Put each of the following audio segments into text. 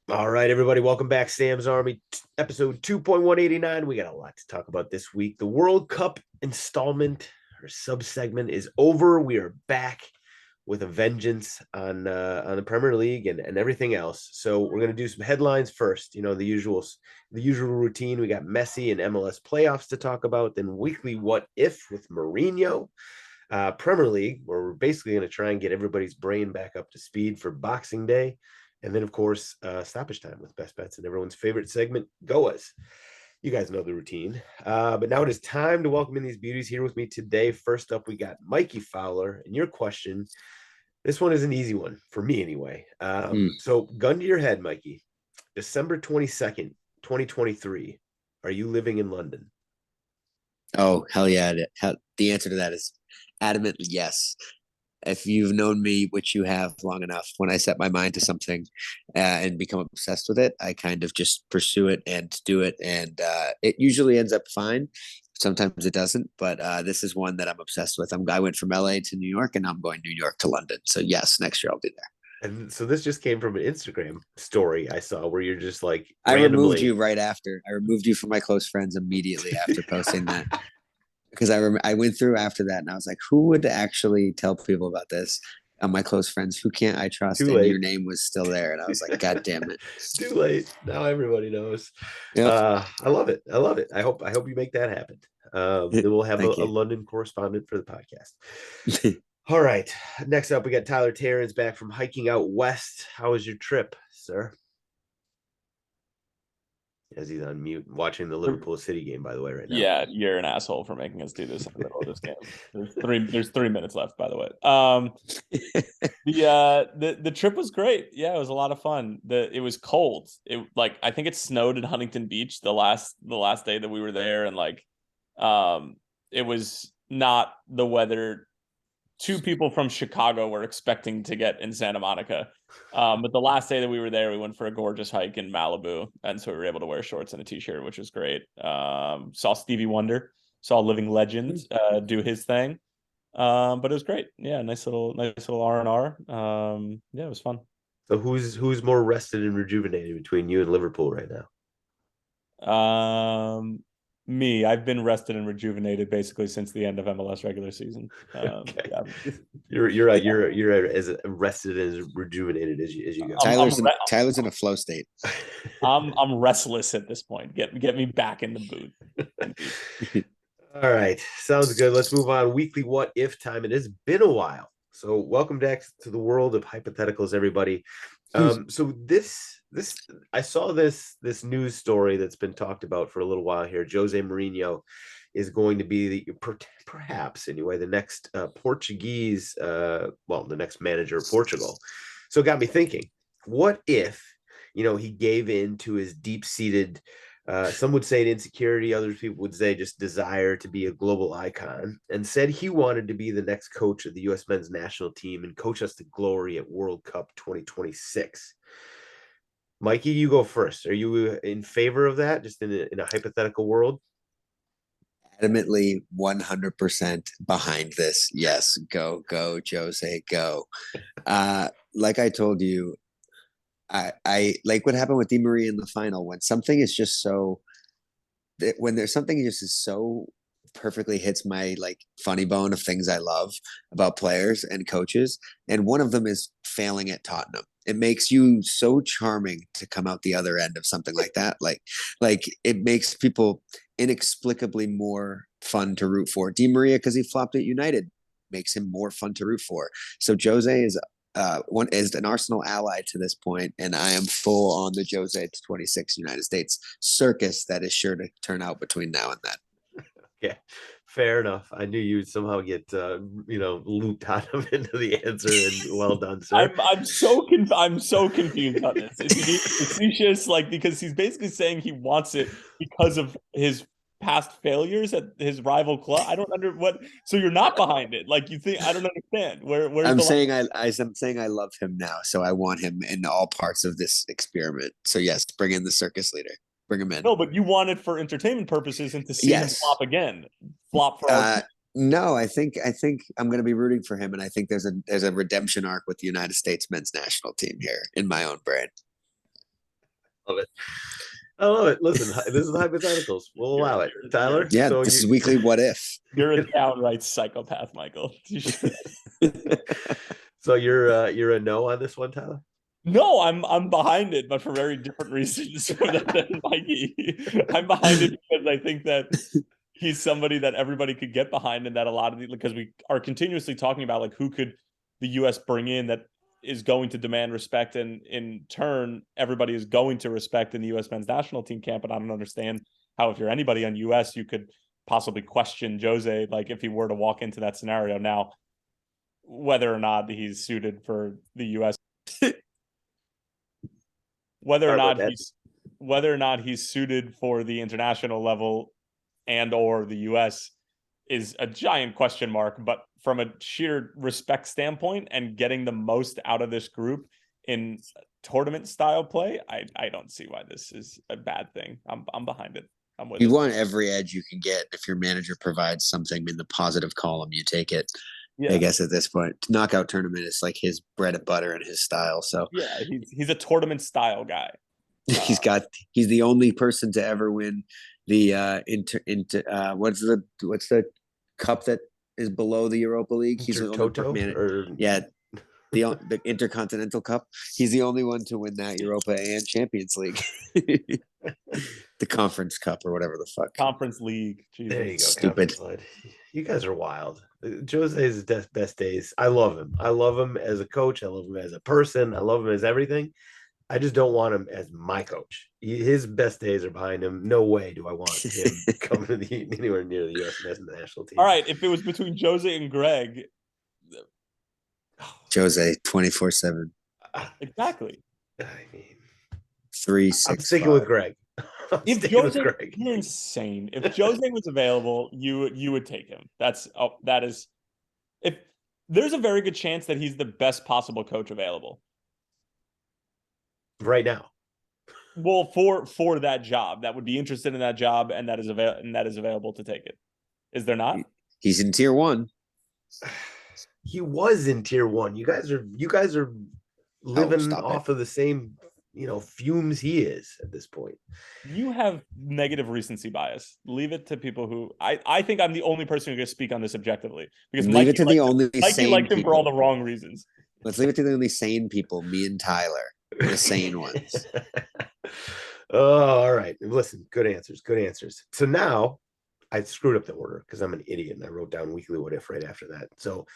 All right, everybody, welcome back. Sam's Army, episode 2.189. We got a lot to talk about this week. The World Cup installment or sub-segment is over. We are back with a vengeance on the Premier League and everything else. So we're gonna do some headlines first. You know, the usual routine. We got Messi and MLS playoffs to talk about, then weekly what if with Mourinho. Premier League, where we're basically going to try and get everybody's brain back up to speed for Boxing Day. And then, of course, stoppage time with best bets and everyone's favorite segment, GOAWs. You guys know the routine. But now it is time to welcome in these beauties here with me today. First up, we got Mikey Fowler. And your question, this one is an easy one for me anyway. Mm. So, gun to your head, Mikey. December 22nd, 2023. Are you living in London? Oh, hell yeah. The answer to that is adamantly yes. If you've known me, which you have long enough, when I set my mind to something and become obsessed with it, I kind of just pursue it and do it. And it usually ends up fine. Sometimes it doesn't, but this is one that I'm obsessed with. I went from LA to New York and I'm going New York to London. So, yes, next year I'll be there. And so this just came from an Instagram story I saw where you're just like I removed you randomly. right after. I removed you from my close friends immediately after posting that. Because I went through after that and I was like, who would actually tell people about this? My close friends, who can't I trust? Too And your late. name was still there, and I was like, God damn it. Too late. Now everybody knows. Yep. I love it. I love it. I hope you make that happen. Then we'll have a, Thank a you. London correspondent for the podcast. All right. Next up, we got Tyler Terrence back from hiking out west. How was your trip, sir? As he's on mute, watching the Liverpool City game, by the way, right now. Yeah, you're an asshole for making us do this in the middle of this game. There's 3 minutes left, by the way. The trip was great. Yeah, it was a lot of fun. It was cold. I think it snowed in Huntington Beach the last day that we were there, and it was not the weather two people from Chicago were expecting to get in Santa Monica. But the last day that we were there, we went for a gorgeous hike in Malibu, and so we were able to wear shorts and a t-shirt, which was great. Saw Stevie Wonder, saw Living Legend do his thing. But it was great. Yeah, nice little R&R. Yeah, it was fun. So who's more rested and rejuvenated between you and Liverpool right now? Um, Me, I've been rested and rejuvenated basically since the end of MLS regular season. Okay. Yeah. You're right. Yeah. You're as rested and as rejuvenated as you go. I'm I'm Tyler's in a flow state. I'm restless at this point. Get me back in the booth. Indeed. All right, sounds good. Let's move on. Weekly what if time. It has been a while. So welcome back to the world of hypotheticals, everybody. So this I saw this news story that's been talked about for a little while here. Jose Mourinho is going to be perhaps anyway the next Portuguese the next manager of Portugal. So it got me thinking, what if he gave in to his deep-seated some would say insecurity, other people would say just desire to be a global icon, and said he wanted to be the next coach of the U.S. men's national team and coach us to glory at World Cup 2026. Mikey, you go first. Are you in favor of that, just in a hypothetical world? Adamantly 100% behind this. Yes, go, Jose, go. Like I told you, I like what happened with Di Maria in the final when something is just so when there's something just is so perfectly hits my like funny bone of things I love about players and coaches, and one of them is failing at Tottenham. It makes you so charming to come out the other end of something like that. Like it makes people inexplicably more fun to root for. Di Maria, because he flopped at United, makes him more fun to root for. So Jose is an Arsenal ally to this point, and I am full on the Jose 26 United States circus that is sure to turn out between now and then. Yeah, fair enough. I knew you'd somehow get looped out of into the answer, and well done, sir. I'm so confused on this. Is he being facetious, because he's basically saying he wants it because of his past failures at his rival club? I don't under what. So you're not behind it, like you think? I don't understand. Where's I'm the saying I'm saying I love him now, so I want him in all parts of this experiment. So yes, bring in the circus leader. Bring him in. No, but you want it for entertainment purposes and to see him Yes. flop again, flop for our. No, I think I'm going to be rooting for him, and I think there's a redemption arc with the United States men's national team here in my own brain. love it. I love it. Listen, this is hypotheticals. We'll allow it. Tyler, Yeah, so this is weekly what if. You're a downright psychopath, Michael. so you're a no on this one, Tyler? No, I'm behind it, but for very different reasons than Mikey. I'm behind it because I think that he's somebody that everybody could get behind, and that a lot of because we are continuously talking about like who could the U.S. bring in that is going to demand respect, and in turn, everybody is going to respect in the U.S. men's national team camp. And I don't understand how, if you're anybody on U.S., you could possibly question Jose, like if he were to walk into that scenario. Now, whether or not he's suited for the U.S. whether or not he's suited for the international level and or the US is a giant question mark. But from a sheer respect standpoint and getting the most out of this group in tournament style play, I don't see why this is a bad thing. I'm behind it. I'm with You it. want every edge you can get. If your manager provides something in the positive column, you take it. Yeah. I guess at this point, knockout tournament is like his bread and butter and his style. So yeah, he's a tournament style guy. He's the only person to ever win the what's the cup that is below the Europa League? He's the only the Intercontinental Cup. He's the only one to win that Europa and Champions League. The Conference Cup or whatever the fuck. Conference League. Jesus. There you go. Stupid. You guys are wild. Jose's best days. I love him. I love him as a coach. I love him as a person. I love him as everything. I just don't want him as my coach. His best days are behind him. No way do I want him coming to anywhere near the U.S. national team. All right, if it was between Jose and Greg, Jose 24/7. Exactly. I mean, 365. I'm sticking with Greg. You're insane. If Jose was available, you would take him. That is. If there's a very good chance that he's the best possible coach available right now. Well, for that job, that would be interested in that job, and that is available to take it. Is there not? He's in tier 1. He was in tier 1. You guys are living off of the same, fumes he is at this point. You have negative recency bias. Leave it to people who I think I'm the only person who can speak on this objectively, because Mikey likes him for all the wrong reasons. Let's leave it to the only sane people, me and Tyler, the sane ones. Oh, all right. Listen, good answers. So now I screwed up the order because I'm an idiot and I wrote down weekly what if right after that. So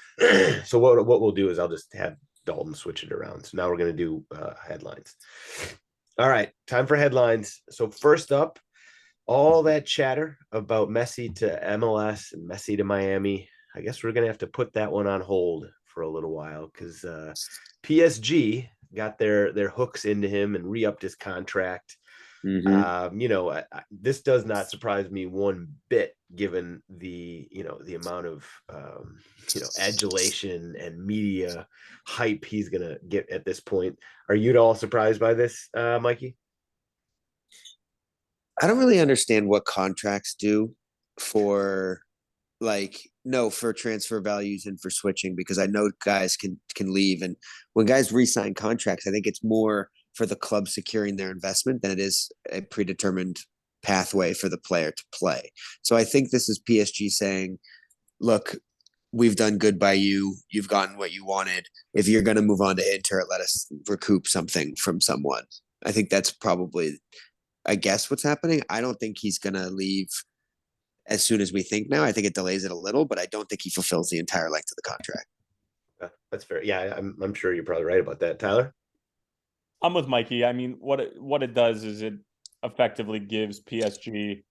what we'll do is I'll just have Dalton switch it around. So now we're going to do headlines. All right, time for headlines. So first up, all that chatter about Messi to MLS and Messi to Miami. I guess we're going to have to put that one on hold for a little while because PSG got their hooks into him and re-upped his contract. Mm-hmm. This does not surprise me one bit, given the amount of adulation and media hype he's gonna get at this point. Are you at all surprised by this, Mikey? I don't really understand what contracts do for transfer values and for switching, because I know guys can leave, and when guys re-sign contracts, I think it's more for the club securing their investment than it is a predetermined pathway for the player to play. So I think this is PSG saying, look, we've done good by you. You've gotten what you wanted. If you're going to move on to Inter, let us recoup something from someone. I think that's probably, I guess, what's happening. I don't think he's going to leave as soon as we think now. I think it delays it a little, but I don't think he fulfills the entire length of the contract. That's fair. Yeah, I'm sure you're probably right about that. Tyler? I'm with Mikey. I mean, what it does is it effectively gives PSG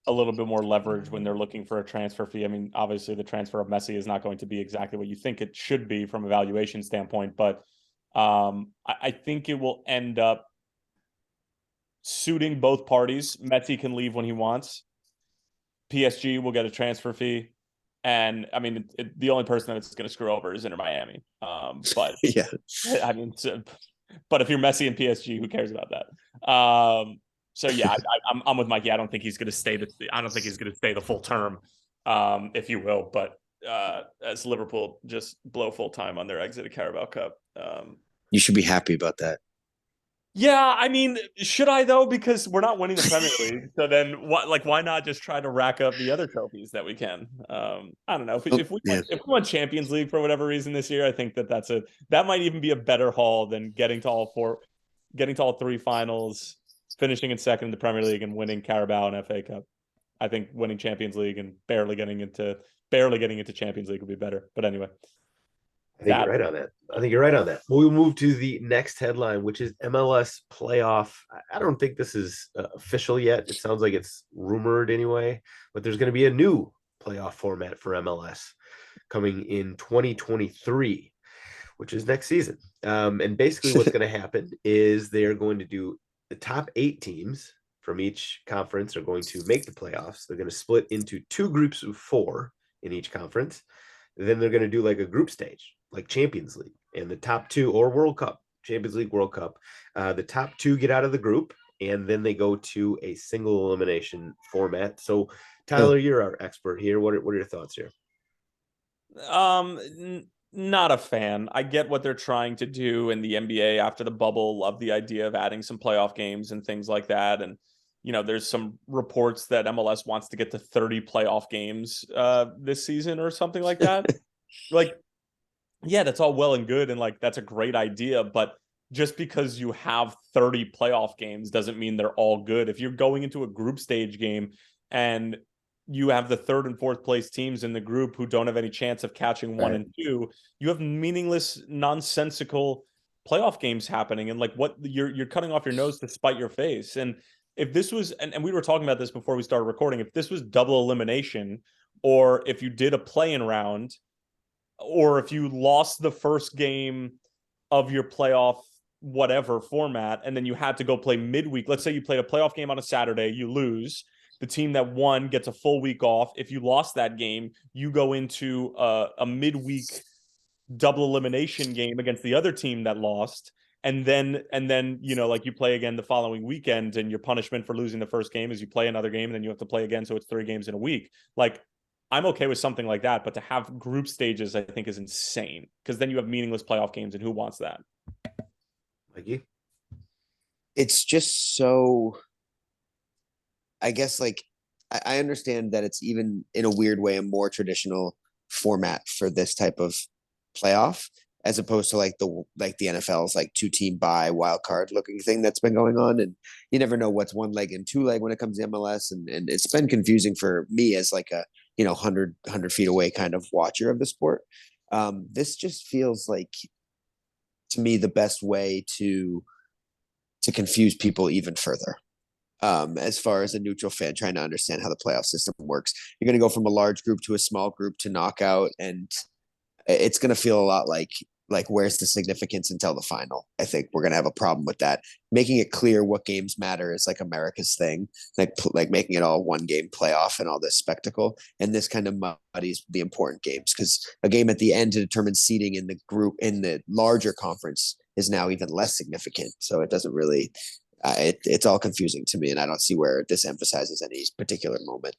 a little bit more leverage when they're looking for a transfer fee. I mean, obviously the transfer of Messi is not going to be exactly what you think it should be from a valuation standpoint, but I think it will end up suiting both parties. Messi can leave when he wants. PSG will get a transfer fee. And I mean, the only person that's going to screw over is Inter Miami. But yeah, I mean, but if you're Messi and PSG, who cares about that? So yeah, I'm with Mikey. I don't think he's going to stay. I don't think he's going to stay the full term, if you will. But as Liverpool just blow full time on their exit of Carabao Cup, you should be happy about that. Yeah, I mean, should I though? Because we're not winning the Premier League. So then what, like, why not just try to rack up the other trophies that we can? I don't know. If we, Oh, if we yeah. won, if we won Champions League for whatever reason this year, I think that might even be a better haul than getting to all three finals, finishing in second in the Premier League and winning Carabao and FA Cup. I think winning Champions League and barely getting into Champions League would be better. But anyway, I think you're that right on that. I think you're right on that. We'll move to the next headline, which is MLS playoff. I don't think this is official yet. It sounds like it's rumored anyway, but there's going to be a new playoff format for MLS coming in 2023, which is next season. And basically, what's going to happen is they're going to do the top 8 teams from each conference are going to make the playoffs. They're going to split into 2 groups of 4 in each conference. Then they're going to do like a group stage, like Champions League, and the top 2 or World Cup, Champions League, World Cup. The top 2 get out of the group, and then they go to a single elimination format. So, Tyler, you're our expert here. What are your thoughts here? Not a fan. I get what they're trying to do in the NBA after the bubble. Love the idea of adding some playoff games and things like that. And there's some reports that MLS wants to get to 30 playoff games this season or something like that. Like, yeah, that's all well and good, and like that's a great idea, but just because you have 30 playoff games doesn't mean they're all good. If you're going into a group stage game and you have the third and fourth place teams in the group who don't have any chance of catching 1 and 2, you have meaningless, nonsensical playoff games happening, and like what you're cutting off your nose to spite your face. And if this was, and we were talking about this before we started recording, if this was double elimination, or if you did a play-in round, or if you lost the first game of your playoff whatever format and then you had to go play midweek, let's say you played a playoff game on a Saturday, you lose, the team that won gets a full week off. If you lost that game, you go into a midweek double elimination game against the other team that lost, and then like you play again the following weekend, and your punishment for losing the first game is you play another game and then you have to play again, so it's 3 games in a week. Like, I'm okay with something like that, but to have group stages, I think, is insane, because then you have meaningless playoff games, and who wants that? Mikey? It's just so, I guess, like, I understand that it's even in a weird way a more traditional format for this type of playoff, as opposed to like the NFL's like 2-team bye wild card looking thing that's been going on, and you never know what's 1 leg and 2 leg when it comes to MLS, and it's been confusing for me as like a 100 feet away kind of watcher of the sport. This just feels like, to me, the best way to confuse people even further. As far as a neutral fan trying to understand how the playoff system works, you're going to go from a large group to a small group to knockout, and it's going to feel a lot like where's the significance until the final. I think we're going to have a problem with that. Making it clear what games matter is like America's thing, like making it all 1 game playoff and all this spectacle, and this kind of muddies the important games, because a game at the end to determine seeding in the group in the larger conference is now even less significant. So it doesn't really it's all confusing to me, and I don't see where this emphasizes any particular moment.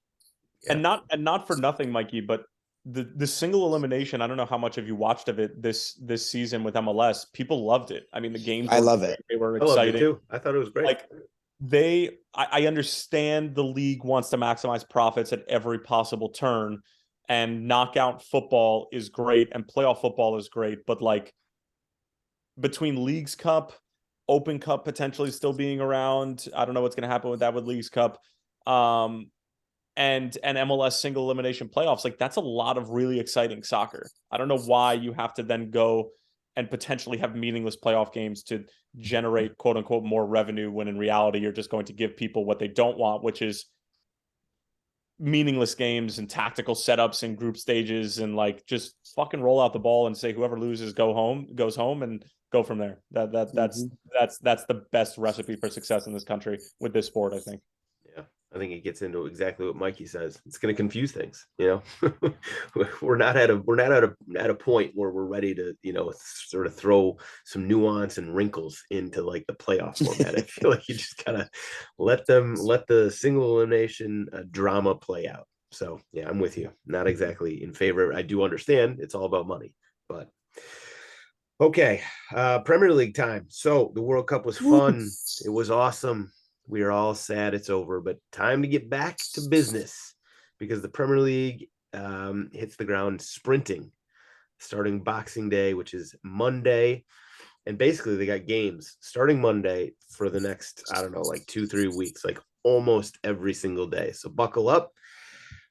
Yeah. And not for nothing, Mikey, but the single elimination, I don't know how much of you watched of it this season with MLS. People loved it. I mean, the games I love it. They were I loved it exciting too. I thought it was great. Like, I understand the league wants to maximize profits at every possible turn, and knockout football is great and playoff football is great, but like, between Leagues Cup, Open Cup potentially still being around, I don't know what's going to happen with that with Leagues Cup, and MLS single elimination playoffs, like, that's a lot of really exciting soccer. I don't know why you have to then go and potentially have meaningless playoff games to generate quote unquote more revenue, when in reality you're just going to give people what they don't want, which is meaningless games and tactical setups and group stages, and like, just fucking roll out the ball and say whoever loses goes home and go from there. That's the best recipe for success in this country with this sport, I think. Yeah, I think it gets into exactly what Mikey says. It's going to confuse things. We're not at a point where we're ready to sort of throw some nuance and wrinkles into like the playoff format. I feel like you just gotta let the single elimination drama play out. So yeah, I'm with you. Not exactly in favor. I do understand it's all about money, but Okay, Premier League time. So the World Cup was fun. It was awesome. We are all sad it's over, but time to get back to business because the Premier League hits the ground sprinting, starting Boxing Day, which is Monday. And basically, they got games starting Monday for the next, I don't know, like 2, 3 weeks, like almost every single day. So buckle up.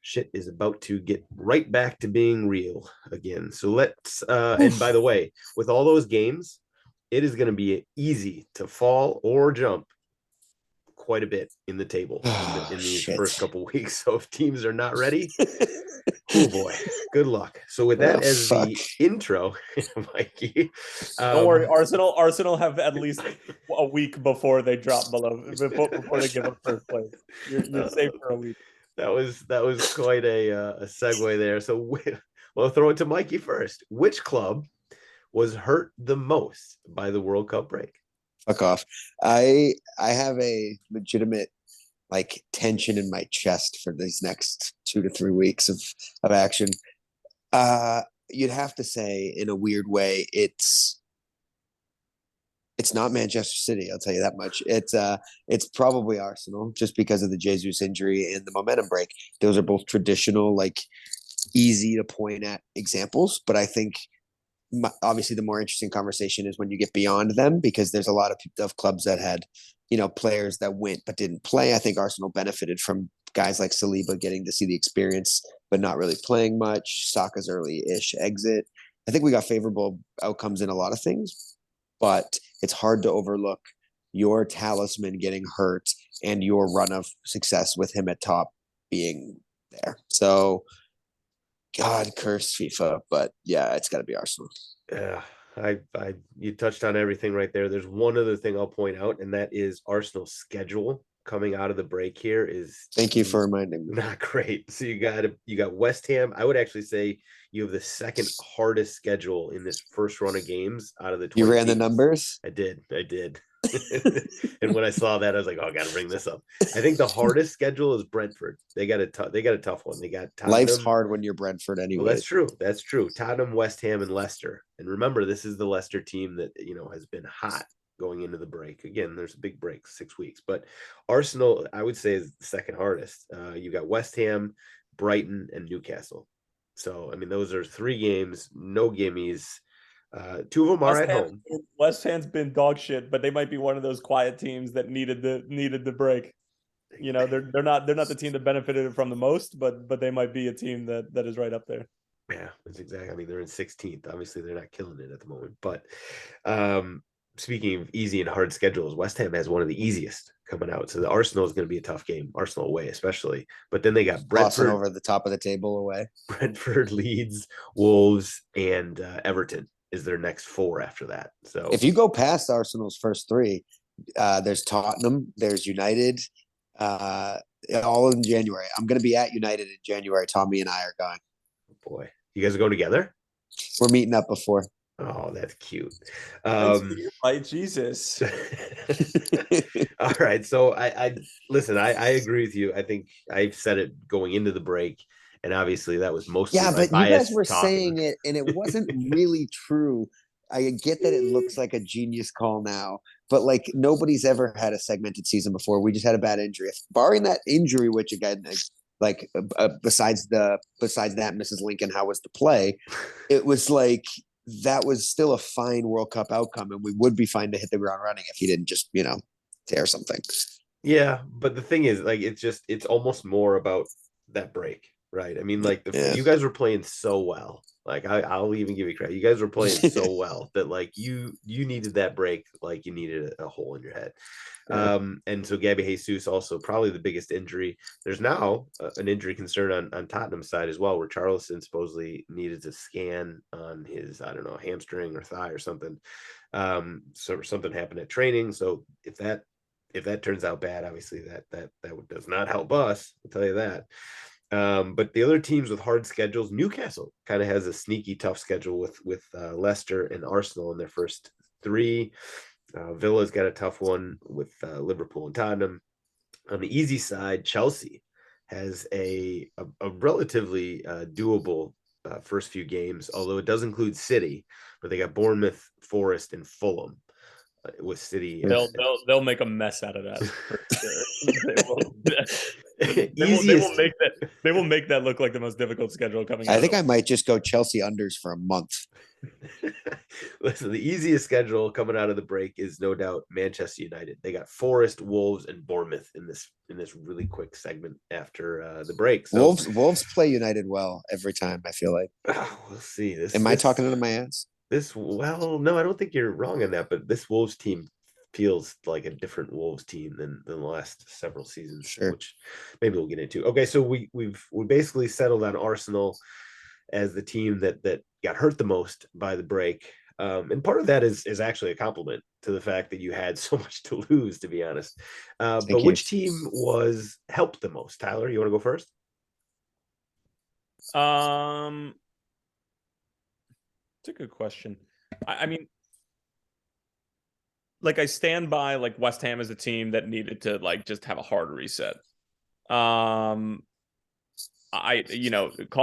Shit is about to get right back to being real again. So let's and by the way, with all those games, it is going to be easy to fall or jump quite a bit in the table in these Shit. first couple weeks. So if teams are not ready, oh boy, good luck. So with that as fuck. the intro, Mikey, Don't worry, Arsenal have at least a week before they drop before they give up first place. You're safe for a week. That was quite a segue there. So we'll throw it to Mikey first. Which club was hurt the most by the World Cup break? Fuck off. I have a legitimate like tension in my chest for these next 2 to 3 weeks of action. You'd have to say, in a weird way, it's not Manchester City. I'll tell you that much. It's probably Arsenal, just because of the Jesus injury and the momentum break. Those are both traditional, like easy to point at examples. But I think obviously the more interesting conversation is when you get beyond them, because there's a lot of clubs that had, players that went but didn't play. I think Arsenal benefited from guys like Saliba getting to see the experience but not really playing much. Saka's early-ish exit. I think we got favorable outcomes in a lot of things, but it's hard to overlook your talisman getting hurt and your run of success with him at top being there. So God curse FIFA, but yeah, it's got to be Arsenal. Yeah, you touched on everything right there. There's one other thing I'll point out, and that is Arsenal's schedule coming out of the break here is Thank you for reminding me. not great. So you got West Ham. I would actually say you have the second hardest schedule in this first run of games out of the 20 You ran the teams. numbers? I did. And when I saw that, I was like, "Oh, I got to bring this up." I think the hardest schedule is Brentford. They got a tough one. They got Tottenham. Life's hard when you're Brentford anyway. Well, that's true. That's true. Tottenham, West Ham, and Leicester. And remember, this is the Leicester team that has been hot going into the break. Again, there's a big break, 6 weeks. But Arsenal, I would say, is the second hardest. You got West Ham, Brighton, and Newcastle. So, I mean, those are 3 games, no gimmies. 2 of them are at home. West Ham's been dog shit, but they might be one of those quiet teams that needed the break. They're not the team that benefited from the most, but they might be a team that is right up there. Yeah, that's exactly. I mean, they're in 16th. Obviously, they're not killing it at the moment. But speaking of easy and hard schedules, West Ham has one of the easiest coming out. So the Arsenal is going to be a tough game, Arsenal away especially. But then they got Brentford Brentford over the top of the table away. Brentford, Leeds, Wolves, and Everton is their next 4 after that. So if you go past Arsenal's first 3, there's Tottenham, there's United, all in January. I'm going to be at United in January. Tommy and I are going. Oh boy, you guys are going together? We're meeting up before. Oh, that's cute. Right, Jesus. All right. So I listen, I agree with you. I think I've said it going into the break, and obviously that was mostly yeah, but you guys were talking. saying it, and it wasn't really true. I get that it looks like a genius call now, but like nobody's ever had a segmented season before. We just had a bad injury. Barring that injury, which again, like besides that, Mrs. Lincoln, how was the play? It was like that was still a fine World Cup outcome, and we would be fine to hit the ground running if he didn't just tear something. Yeah, but the thing is, like, it's almost more about that break, right? I mean, like you guys were playing so well. Like I'll even give you credit. You guys were playing so well that like you needed that break, like you needed a hole in your head. Yeah. And so Gabby Jesus also probably the biggest injury. There's now an injury concern on Tottenham's side as well, where Charleston supposedly needed to scan on his, I don't know, hamstring or thigh or something. So something happened at training. So if that turns out bad, obviously that does not help us. I'll tell you that. But the other teams with hard schedules, Newcastle kind of has a sneaky tough schedule with Leicester and Arsenal in their first 3. Villa's got a tough one with Liverpool and Tottenham. On the easy side, Chelsea has a relatively doable first few games, although it does include City, but they got Bournemouth, Forest, and Fulham with City. They'll make a mess out of that for sure. They will make that look like the most difficult schedule coming out. I think I might just go Chelsea unders for a month. Listen, the easiest schedule coming out of the break is no doubt Manchester United. They got Forest, Wolves, and Bournemouth in this really quick segment after the break. So, Wolves play United well every time. I feel like. We'll see. Am I talking into my ass? Well, no, I don't think you're wrong on that. But this Wolves team feels like a different Wolves team than the last several seasons, sure. Which maybe we'll get into. Okay, so we basically settled on Arsenal as the team that got hurt the most by the break. And part of that is actually a compliment to the fact that you had so much to lose, to be honest. But which team was helped the most? Tyler, you want to go first? It's a good question. I mean, like I stand by like West Ham as a team that needed to like just have a hard reset. Call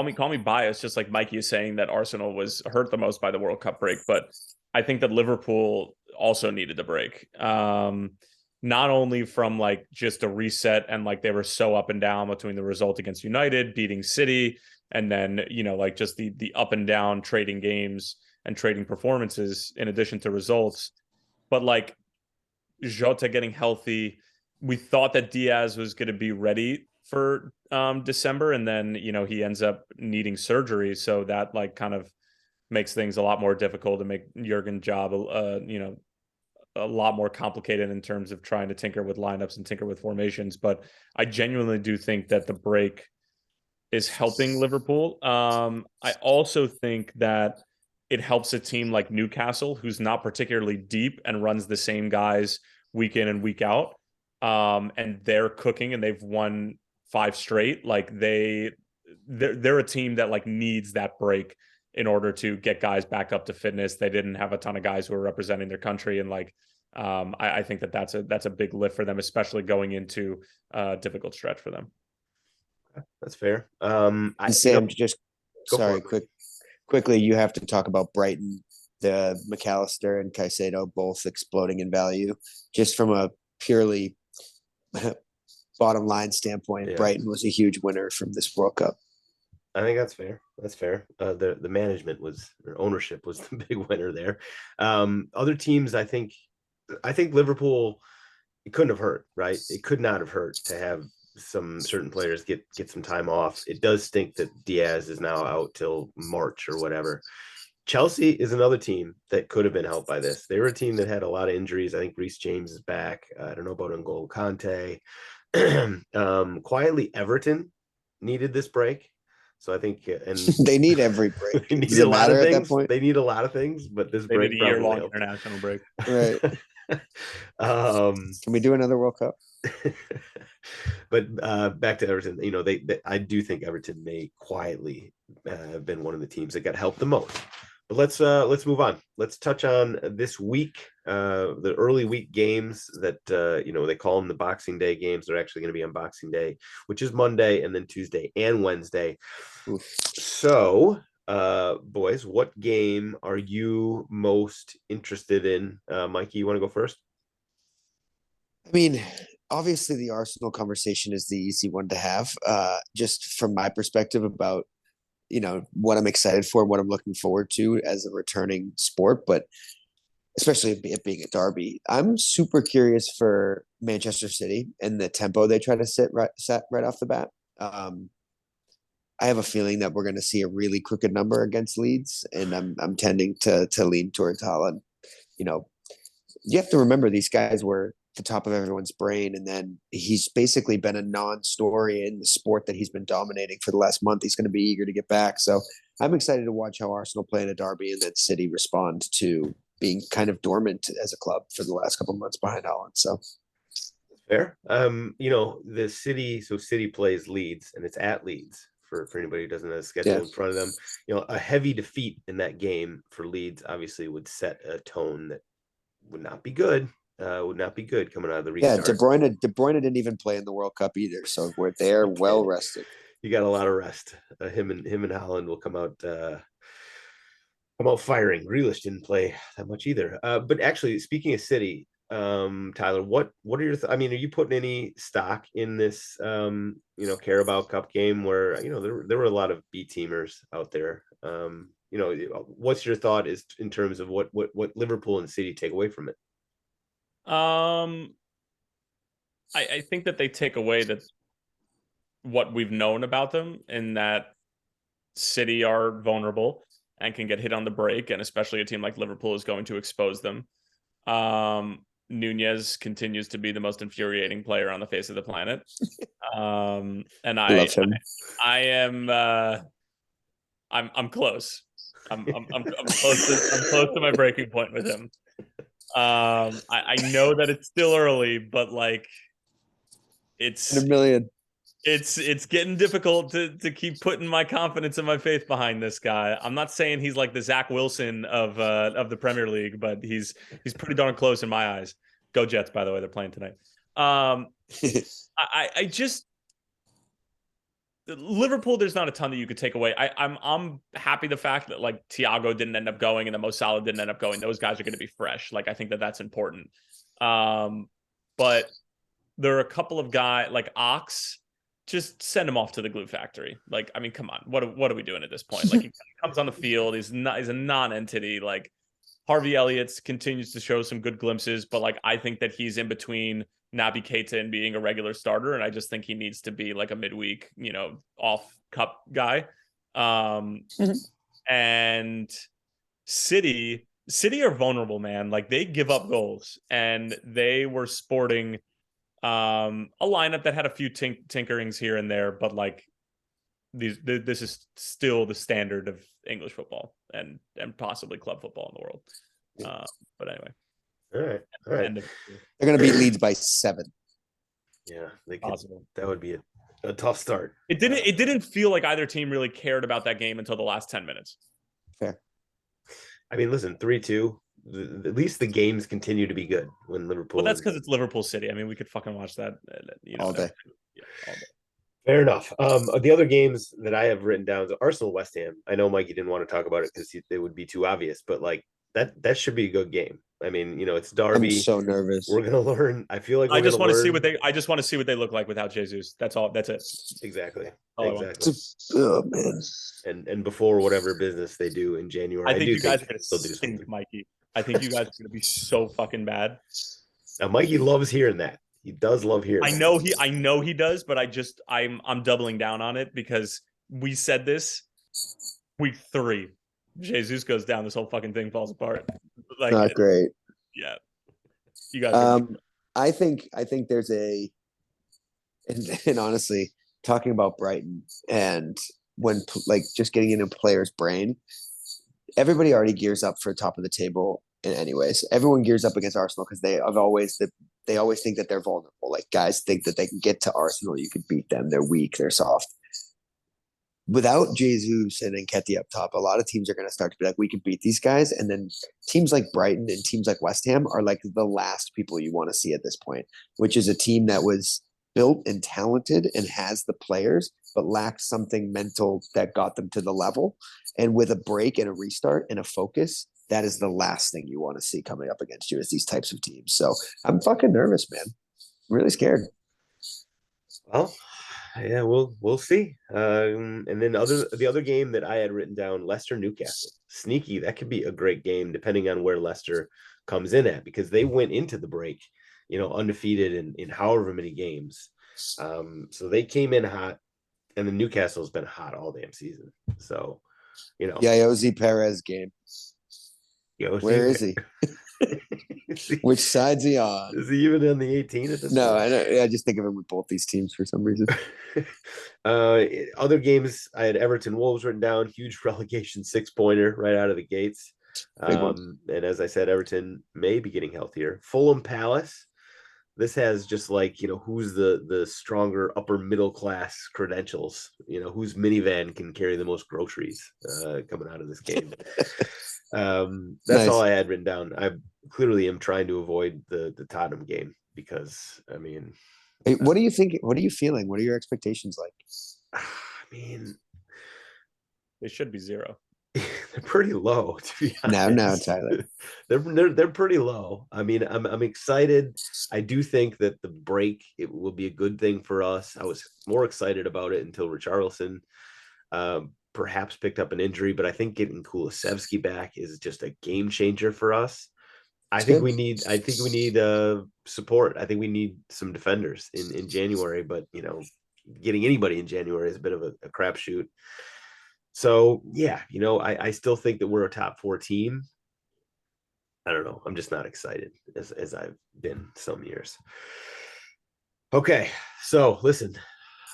me biased, just like Mikey is saying that Arsenal was hurt the most by the World Cup break, but I think that Liverpool also needed a break. Not only from like just a reset and like they were so up and down between the result against United, beating City, and then, like just the up and down trading games and trading performances in addition to results, but like Jota getting healthy, we thought that Diaz was going to be ready for December, and then he ends up needing surgery, so that like kind of makes things a lot more difficult to make Jurgen's job a lot more complicated in terms of trying to tinker with lineups and tinker with formations. But I genuinely do think that the break is helping Liverpool. I also think that it helps a team like Newcastle, who's not particularly deep and runs the same guys week in and week out. And they're cooking and they've won 5 straight. Like they're a team that like needs that break in order to get guys back up to fitness. They didn't have a ton of guys who are representing their country. And like, I think that's a big lift for them, especially going into a difficult stretch for them. That's fair. Sam, quickly, you have to talk about Brighton, the McAllister and Caicedo both exploding in value. Just from a purely bottom line standpoint, yeah. Brighton was a huge winner from this World Cup. I think that's fair. That's fair. The management or ownership was the big winner there. Other teams, I think Liverpool, it couldn't have hurt, right? It could not have hurt to have some certain players get some time off. It does stink that Diaz is now out till March or whatever. Chelsea is another team that could have been helped by this. They were a team that had a lot of injuries. I think Reece James is back. I don't know about N'Golo Kante. Quietly, Everton needed this break. So I think, and they need every break. They need a lot of things. They need a lot of things, but this break need a year-long international break. Right. Can we do another World Cup? But back to Everton, they I do think Everton may quietly have been one of the teams that got helped the most. But let's move on. Let's touch on this week, the early week games that they call them the Boxing Day games. They're actually going to be on Boxing Day, which is Monday, and then Tuesday and Wednesday. Oof. So, boys, what game are you most interested in? Mikey, you want to go first? I mean, obviously the Arsenal conversation is the easy one to have. Just from my perspective about what I'm excited for, what I'm looking forward to as a returning sport, but especially it being a derby. I'm super curious for Manchester City and the tempo they try to set right off the bat. I have a feeling that we're going to see a really crooked number against Leeds, and I'm tending to lean towards Haaland. You have to remember these guys were the top of everyone's brain, and then he's basically been a non-story in the sport that he's been dominating for the last month. He's going to be eager to get back, so I'm excited to watch how Arsenal play in a derby and then City respond to being kind of dormant as a club for the last couple of months behind Haaland. So fair. The City plays Leeds, and it's at Leeds for anybody who doesn't have a schedule in front of them. A heavy defeat in that game for Leeds obviously would set a tone that would not be good. Coming out of the restart. Yeah, De Bruyne didn't even play in the World Cup either, so they're well rested. he got a lot of rest. Him and Holland will come out firing. Grealish didn't play that much either. But actually, speaking of City, Tyler, what are your? I mean, are you putting any stock in this Carabao Cup game where there were a lot of B teamers out there? What's your thought is in terms of what Liverpool and City take away from it? I think that they take away that what we've known about them, and that City are vulnerable and can get hit on the break, and especially a team like Liverpool is going to expose them. Nunez continues to be the most infuriating player on the face of the planet. And Love him. I am I'm close. I'm close to my breaking point with him. I know that it's still early, but like it's a million. It's getting difficult to keep putting my confidence and my faith behind this guy. I'm not saying he's like the Zach Wilson of the Premier League, but he's pretty darn close in my eyes. Go Jets, by the way, they're playing tonight. I just Liverpool, there's not a ton that you could take away. I'm happy the fact that like Thiago didn't end up going and that Mo Salah didn't end up going. Those guys are going to be fresh. Like I think that's important. But there are a couple of guys like Ox. Just send him off to the glue factory. Like, I mean, come on. What are we doing at this point? Like, he comes on the field. He's a non-entity. Like, Harvey Elliott's continues to show some good glimpses, but like, I think that he's in between Naby Keita and being a regular starter, and I just think he needs to be like a midweek, off cup guy. And City are vulnerable, man. Like, they give up goals, and they were sporting a lineup that had a few tinkerings here and there, but like this is still the standard of English football and possibly club football in the world. But anyway, all right. They're gonna beat Leeds by 7. Yeah, that would be a tough start. It didn't feel like either team really cared about that game until the last 10 minutes. Fair. I mean, listen, 3-2. At least the games continue to be good when Liverpool. Well, that's because it's Liverpool City. I mean, we could fucking watch that, all day. Yeah, all day. Fair enough. The other games that I have written down is Arsenal West Ham. I know Mikey didn't want to talk about it because it would be too obvious, but like that should be a good game. I mean, it's Derby. I'm so nervous. We're gonna learn. I feel like I just want to see what they look like without Jesus. That's all. That's it. Exactly. Exactly. Oh man. And before whatever business they do in January, I think you guys are gonna still do something. Mikey. I think you guys are gonna be so fucking bad. Now, Mikey loves hearing that. He does love hearing. I know he does, but I'm doubling down on it because we said this week 3. Jesus goes down, this whole fucking thing falls apart. Like, not great. Yeah, you guys. I think there's and honestly, talking about Brighton and when like just getting into a player's brain, everybody already gears up for top of the table. In anyways, everyone gears up against Arsenal because they always think that they're vulnerable. Like guys think that they can get to Arsenal, you can beat them. They're weak, they're soft. Without Jesus and Nketiah up top, a lot of teams are going to start to be like, we can beat these guys. And then teams like Brighton and teams like West Ham are like the last people you want to see at this point, which is a team that was built and talented and has the players, but lacked something mental that got them to the level. And with a break and a restart and a focus, that is the last thing you want to see coming up against you is these types of teams. So I'm fucking nervous, man. I'm really scared. Well, yeah, we'll see. And then the other game that I had written down, Leicester Newcastle. Sneaky, that could be a great game depending on where Leicester comes in at, because they went into the break, undefeated in however many games. So they came in hot, and the Newcastle's been hot all damn season. So, Yayosi Perez game. Where is he? Which side's he on? Is he even on the 18 at this No, point? I just think of him with both these teams for some reason. Other games, I had Everton Wolves written down, huge relegation 6-pointer right out of the gates. And as I said, Everton may be getting healthier. Fulham Palace. This has just like, who's the stronger upper middle class credentials, whose minivan can carry the most groceries coming out of this game. That's nice. All I had written down. I clearly am trying to avoid the Tottenham game because, I mean, what do you think? What are you feeling? What are your expectations like? mean, They should be 0. they're pretty low, to be Now, honest. Tyler. They're pretty low. I mean, I'm excited. I do think that the break, it will be a good thing for us. I was more excited about it until Richarlison perhaps picked up an injury, but I think getting Kulusevski back is just a game changer for us. I think we need support. I think we need some defenders in January, but getting anybody in January is a bit of a crapshoot. So yeah, I still think that we're a top 4 team. I don't know. I'm just not excited as I've been some years. Okay, so listen,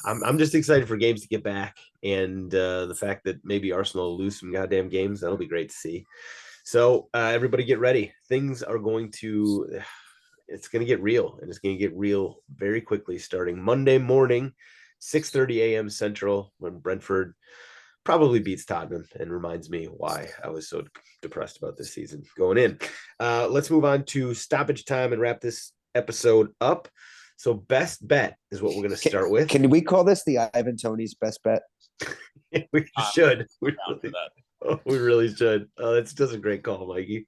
I'm just excited for games to get back, and the fact that maybe Arsenal will lose some goddamn games, that'll be great to see. So everybody get ready. Things are it's going to get real, and it's going to get real very quickly starting Monday morning, 6:30 a.m. Central, when Brentford probably beats Tottenham and reminds me why I was so depressed about this season going in. Let's move on to stoppage time and wrap this episode up. So best bet is what we're going to start with. Can we call this the Ivan Toney's best bet? We should. We really should. That's just a great call, Mikey.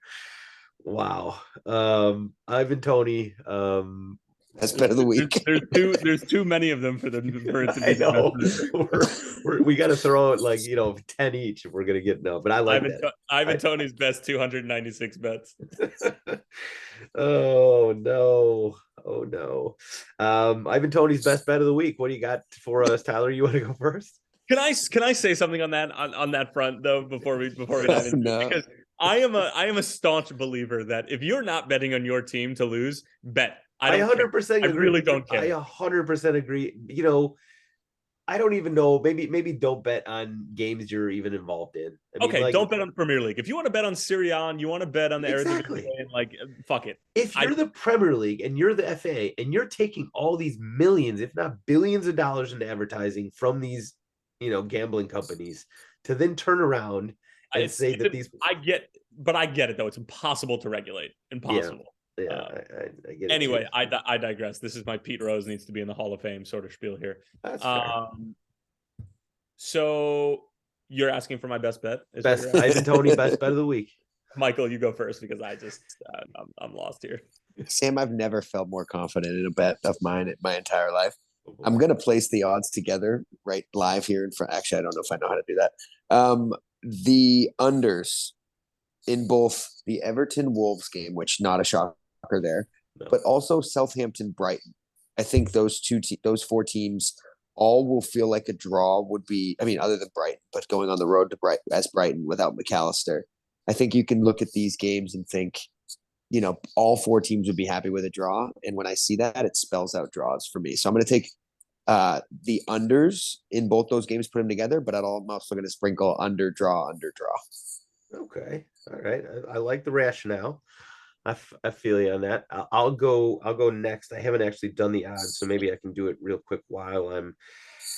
Wow. Ivan Toney. Best bet of the week. There's too many of them for it to be the best. We got to throw out 10 each if we're gonna get but I like Ivan Toney's best 296 bets. Oh no. Ivan Toney's best bet of the week. What do you got for us, Tyler? You want to go first? Can I say something on that front though before we dive into No. Because I am a staunch believer that if you're not betting on your team to lose, bet. I 100% agree. I really don't care. I 100% agree. I don't even know. Maybe don't bet on games you're even involved in. Don't bet on the Premier League. If you want to bet on Serie A and you want to bet on the Exactly. Eredivisie, fuck it. If you're the Premier League and you're the FA and you're taking all these millions, if not billions of dollars into advertising from these, gambling companies to then turn around and say that these. I get it though. It's impossible to regulate. Impossible. Yeah, I get it. Anyway, I digress. This is my Pete Rose needs to be in the Hall of Fame sort of spiel here. That's fair. So you're asking for my best bet? Best Ivan Toney best bet of the week. Michael, you go first because I just I'm lost here. Sam, I've never felt more confident in a bet of mine in my entire life. I'm gonna place the odds together right live here in front. Actually, I don't know if I know how to do that. The unders in both the Everton Wolves game, which not a shocker there, but also Southampton Brighton. I think those 4 teams all will feel like a draw would be. I mean, other than Brighton, but going on the road to Brighton without McAllister, I think you can look at these games and think, all 4 teams would be happy with a draw. And when I see that, it spells out draws for me. So I'm going to take the unders in both those games, put them together, but I'm also going to sprinkle under draw. Okay. All right. I like the rationale. I feel you on that. I'll go next. I haven't actually done the odds, so maybe I can do it real quick while I'm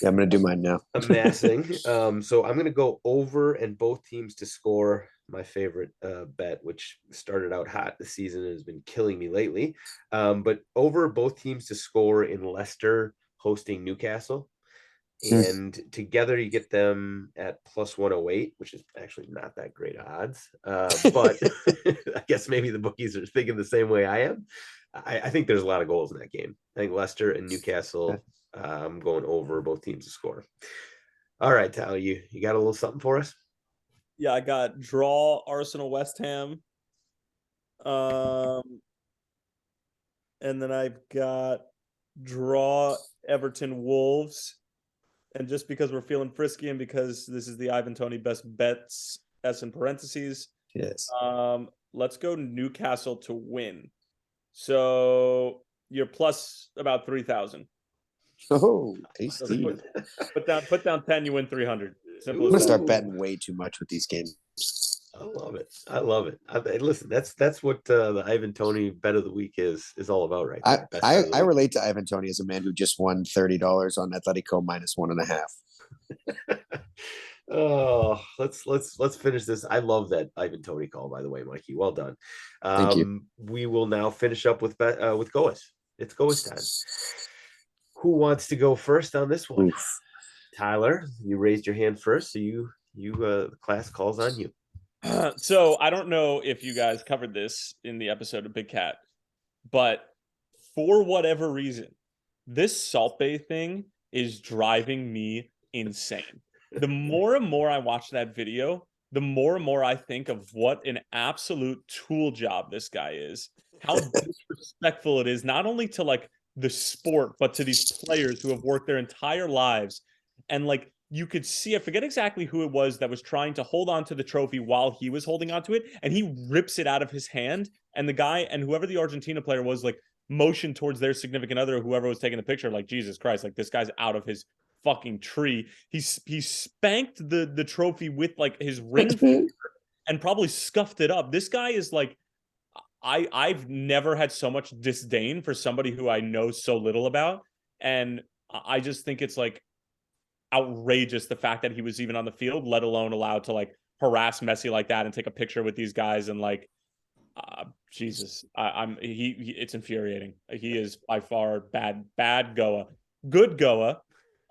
I'm going to do mine now. amassing. So I'm going to go over and both teams to score, my favorite bet, which started out hot this season and has been killing me lately. But over both teams to score in Leicester hosting Newcastle. And together you get them at plus 108, which is actually not that great odds. But I guess maybe the bookies are thinking the same way I am. I think there's a lot of goals in that game. I think Leicester and Newcastle, I'm going over both teams to score. All right, Tyler, you got a little something for us? Yeah, I got draw Arsenal West Ham. And then I've got draw Everton Wolves. And just because we're feeling frisky and because this is the Ivan Toney best bets, S in parentheses. Yes. Let's go Newcastle to win. So you're plus about 3,000. Oh, tasty. Put down 10, you win 300. I'm gonna start betting way too much with these games. I love it. Listen, that's what the Ivan Toney bet of the week is all about, right? I relate to Ivan Toney as a man who just won $30 on Atletico minus 1.5. Oh, let's finish this. I love that Ivan Toney call, by the way, Mikey. Well done. Thank you. We will now finish up with GOAWs. It's GOAWs time. Who wants to go first on this one? Oof. Tyler, you raised your hand first, so the class calls on you. So I don't know if you guys covered this in the episode of Big Cat, but for whatever reason, this Salt Bay thing is driving me insane. The more and more I watch that video, the more and more I think of what an absolute tool job this guy is. How disrespectful it is, not only to like the sport, but to these players who have worked their entire lives. And like you could see, I forget exactly who it was that was trying to hold on to the trophy while he was holding on to it, and he rips it out of his hand. And the guy and whoever the Argentina player was, like, motion towards their significant other, whoever was taking the picture, like, Jesus Christ, like this guy's out of his fucking tree. He spanked the trophy with like his ring finger and probably scuffed it up. This guy is like, I've never had so much disdain for somebody who I know so little about, and I just think it's like outrageous the fact that he was even on the field, let alone allowed to like harass Messi like that and take a picture with these guys. And like, Jesus, it's infuriating. He is by far bad GOA. Good GOA.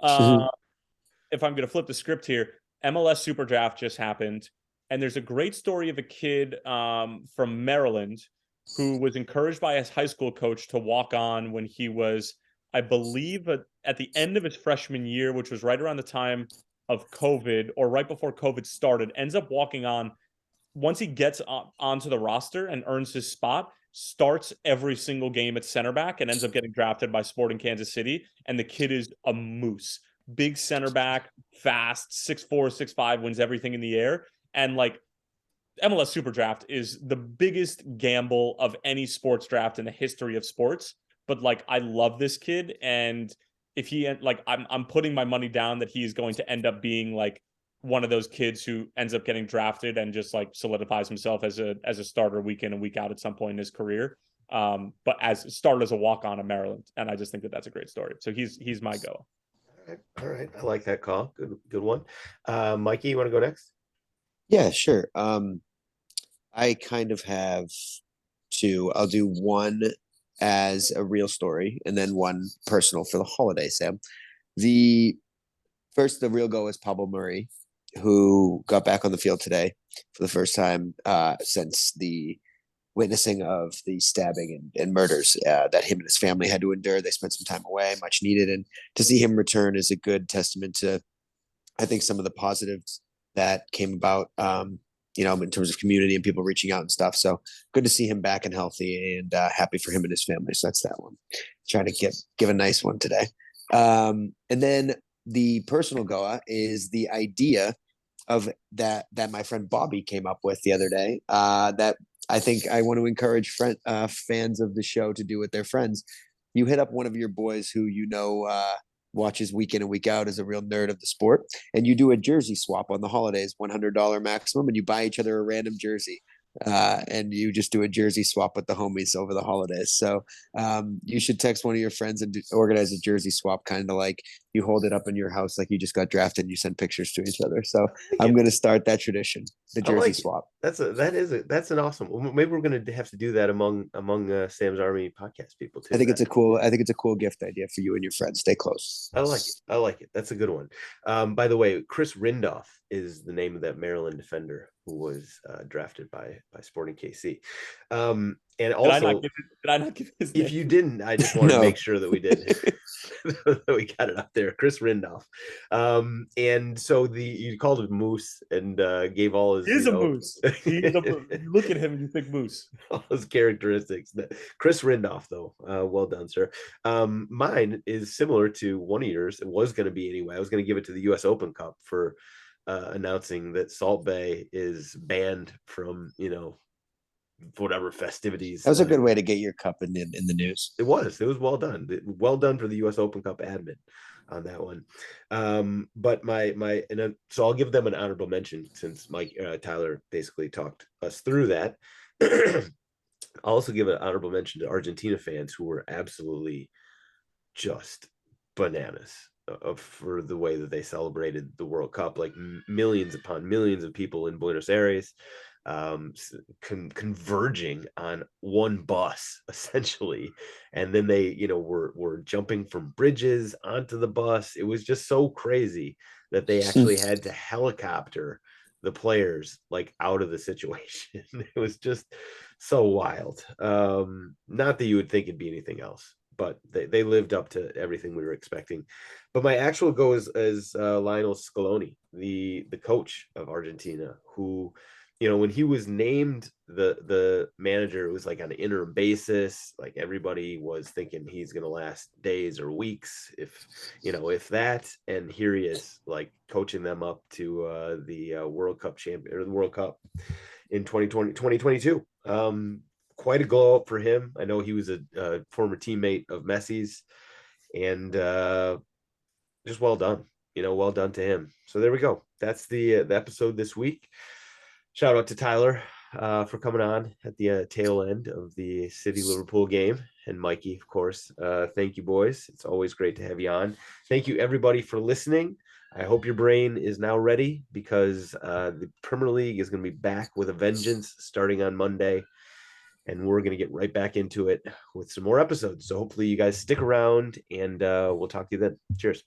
If I'm going to flip the script here, MLS Super Draft just happened, and there's a great story of a kid from Maryland who was encouraged by his high school coach to walk on when he was, I believe, at the end of his freshman year, which was right around the time of COVID or right before COVID started, ends up walking on. Once he gets onto the roster and earns his spot, starts every single game at center back and ends up getting drafted by Sporting Kansas City. And the kid is a moose. Big center back, fast, 6'4", 6'5", wins everything in the air. And like MLS Super Draft is the biggest gamble of any sports draft in the history of sports. But like, I love this kid, and if he like, I'm putting my money down that he is going to end up being like one of those kids who ends up getting drafted and just like solidifies himself as a starter week in and week out at some point in his career. But started as a walk on in Maryland, and I just think that that's a great story. So he's my go. All right, I like that call. Good one. Mikey, you want to go next? Yeah, sure. I kind of have two. I'll do one as a real story and then one personal for the holiday, Sam. The real go is Pablo Murray, who got back on the field today for the first time since the witnessing of the stabbing and murders that him and his family had to endure. They spent some time away, much needed, and to see him return is a good testament to, I think, some of the positives that came about, in terms of community and people reaching out and stuff. So good to see him back and healthy, and happy for him and his family. So that's that one. Trying to give a nice one today. And then the personal Goa is the idea of that my friend Bobby came up with the other day, that I think I want to encourage fans of the show to do with their friends. You hit up one of your boys who watches week in and week out, as a real nerd of the sport, and you do a jersey swap on the holidays, $100 maximum, and you buy each other a random jersey. And you just do a jersey swap with the homies over the holidays. So you should text one of your friends and organize a jersey swap, kind of like you hold it up in your house like you just got drafted and you send pictures to each other. So I'm going to start that tradition, the jersey swap. That's an awesome. Maybe we're going to have to do that among Sam's Army podcast people too. I think it's a cool gift idea for you and your friends. Stay close. I like it. That's a good one. By the way, Chris Rindolph is the name of that Maryland defender who was drafted by Sporting KC. And also, did I not give his if name? You didn't, I just want to make sure that we did. That we got it up there. Chris Rindolph. And so you called it Moose and gave all his. He's a moose. You look at him and you think moose. All his characteristics. Chris Rindolph, though, well done, sir. Mine is similar to one of yours. It was going to be anyway. I was going to give it to the U.S. Open Cup for announcing that Salt Bay is banned from whatever festivities. That was a good way to get your cup in the news. It was well done. Well done for the U.S. Open Cup admin on that one. But so I'll give them an honorable mention since Tyler basically talked us through that. I'll also give an honorable mention to Argentina fans who were absolutely just bananas for the way that they celebrated the World Cup. Like millions upon millions of people in Buenos Aires. converging on one bus essentially, and then they were jumping from bridges onto the bus. It was just so crazy that they actually had to helicopter the players like out of the situation. It was just so wild. Not that you would think it'd be anything else, but they lived up to everything we were expecting. But my actual go is Lionel Scaloni, the coach of Argentina, who, when he was named the manager, it was like on an interim basis. Like everybody was thinking he's going to last days or weeks, if that. And here he is, like coaching them up to the World Cup champion, or the World Cup in 2022. Quite a glow up for him. I know he was a former teammate of Messi's, and just well done. Well done to him. So there we go. That's the episode this week. Shout out to Tyler for coming on at the tail end of the City Liverpool game, and Mikey, of course. Thank you, boys. It's always great to have you on. Thank you, everybody, for listening. I hope your brain is now ready, because the Premier League is going to be back with a vengeance starting on Monday, and we're going to get right back into it with some more episodes. So hopefully you guys stick around, and we'll talk to you then. Cheers.